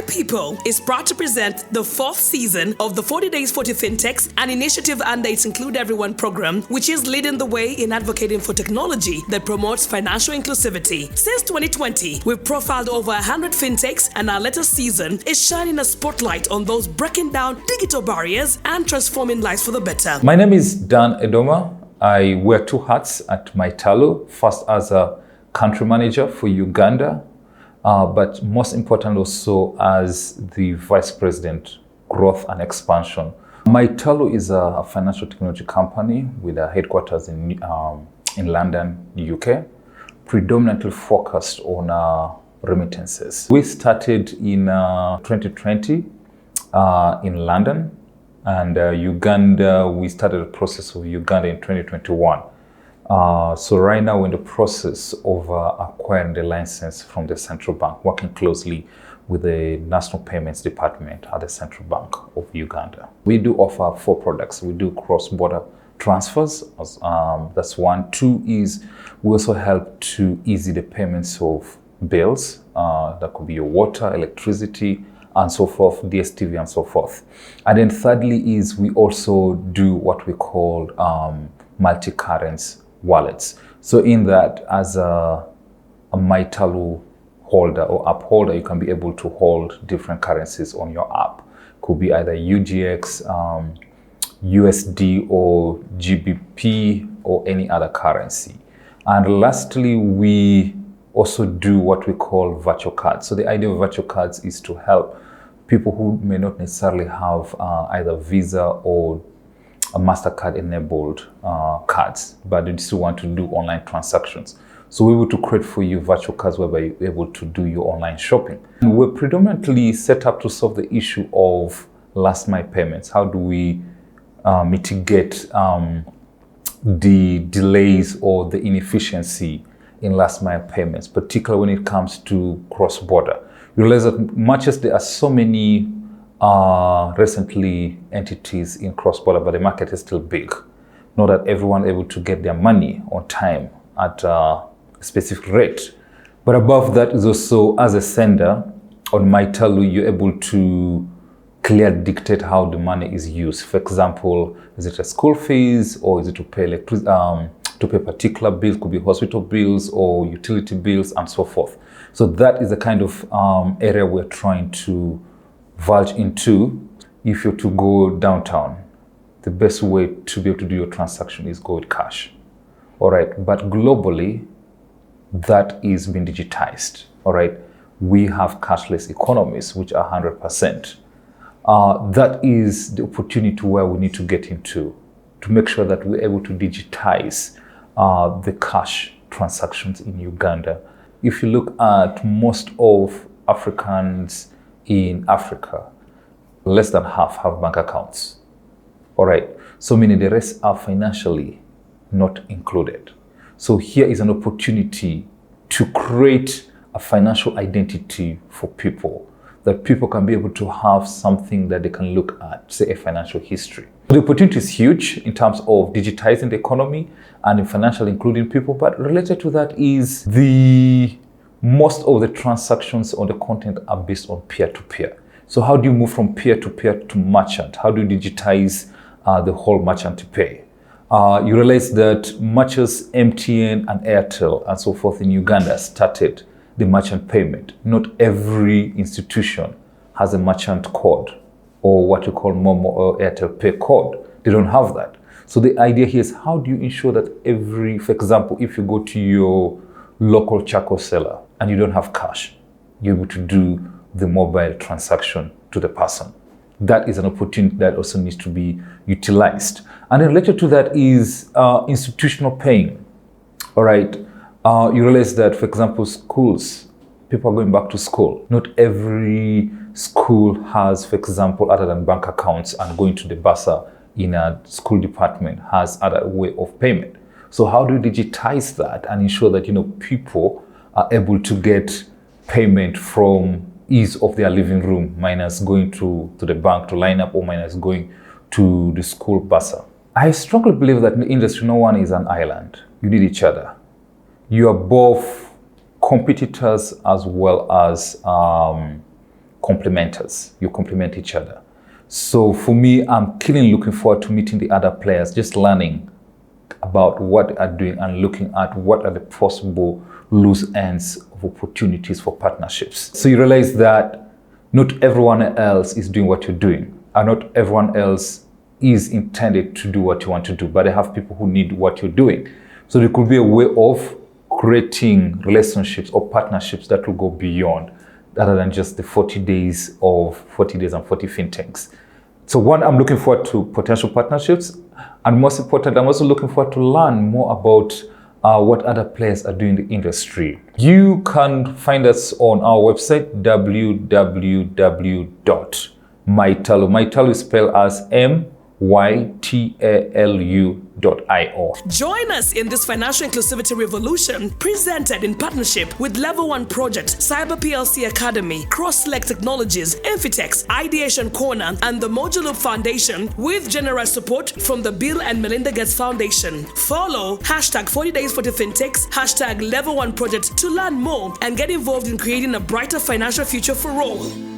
People is proud to present the 4th season of the 40 Days 40 FinTechs, an initiative under its Include Everyone program, which is leading the way in advocating for technology that promotes financial inclusivity. Since 2020, we've profiled over 100 FinTechs, and our latest season is shining a spotlight on those breaking down digital barriers and transforming lives for the better. My name is Dan Edoma. I wear 2 hats at MyTalu, first as a country manager for Uganda, but most important also as the Vice President, Growth and Expansion. MyTalu is a financial technology company with a headquarters in London, UK, predominantly focused on remittances. We started in 2020 in London, and Uganda, we started the process of Uganda in 2021. So right now we're in the process of acquiring the license from the central bank, working closely with the National Payments Department at the Central Bank of Uganda. We do offer 4 products. We do cross-border transfers, that's 1. 2 is we also help to ease the payments of bills. That could be your water, electricity, and so forth, DSTV and so forth. And then thirdly is we also do what we call multi-currency wallets. So in that, as a MyTalu holder or app holder, you can be able to hold different currencies on your app. Could be either UGX, USD or GBP or any other currency. And lastly, we also do what we call virtual cards. So the idea of virtual cards is to help people who may not necessarily have either Visa or a MasterCard enabled cards, but they still want to do online transactions. So we're able to create for you virtual cards whereby you're able to do your online shopping. And we're predominantly set up to solve the issue of last mile payments. How do we mitigate the delays or the inefficiency in last mile payments, particularly when it comes to cross-border? You realize that much as there are so many recently entities in cross-border, but the market is still big. Not that everyone is able to get their money on time at a specific rate. But above that is also, as a sender on MyTalu, you're able to clearly dictate how the money is used. For example, is it a school fees, or is it to pay to pay particular bills? Could be hospital bills or utility bills and so forth. So that is the kind of area we're trying to verge into. If you're to go downtown, the best way to be able to do your transaction is go with cash. All right, but globally, that is being digitized. All right, we have cashless economies, which are 100%. That is the opportunity where we need to get into to make sure that we're able to digitize the cash transactions in Uganda. If you look at most of Africans in Africa, less than half have bank accounts. All right, so meaning the rest are financially not included. So here is an opportunity to create a financial identity for people, that people can be able to have something that they can look at, say a financial history. The opportunity is huge in terms of digitizing the economy and in financially including people, but related to that is most of the transactions on the content are based on peer-to-peer. So how do you move from peer-to-peer to merchant? How do you digitize the whole merchant to pay? You realize that much as MTN and Airtel and so forth in Uganda started the merchant payment, not every institution has a merchant code or what you call Momo or Airtel Pay code. They don't have that. So the idea here is how do you ensure that for example, if you go to your local charcoal seller and you don't have cash, you're able to do the mobile transaction to the person. That is an opportunity that also needs to be utilized. And then related to that is institutional paying. All right, you realize that, for example, schools, people are going back to school. Not every school has, for example, other than bank accounts and going to the bursar in a school department, has other way of payment. So how do you digitize that and ensure that people are able to get payment from ease of their living room, minus going to the bank to line up, or minus going to the school bursar? I strongly believe that in the industry, no one is an island. You need each other. You are both competitors as well as complement us. You complement each other. So for me, I'm keenly looking forward to meeting the other players, just learning about what they are doing and looking at what are the possible loose ends of opportunities for partnerships. So you realize that not everyone else is doing what you're doing, and not everyone else is intended to do what you want to do, but they have people who need what you're doing. So there could be a way of creating relationships or partnerships that will go beyond, other than just the 40 days and 40 FinTechs. So one, I'm looking forward to potential partnerships, and most important, I'm also looking forward to learn more about what other players are doing in the industry. You can find us on our website, www.mytalu. MyTalu is spelled as MYTALU.io. Join us in this financial inclusivity revolution, presented in partnership with Level 1 Project, Cyber PLC Academy, Cross-Select Technologies, FinTechs, Ideation Corner, and the Modulo Foundation, with generous support from the Bill and Melinda Gates Foundation. Follow hashtag 40 Days 40 FinTechs, hashtag Level 1 Project to learn more and get involved in creating a brighter financial future for all.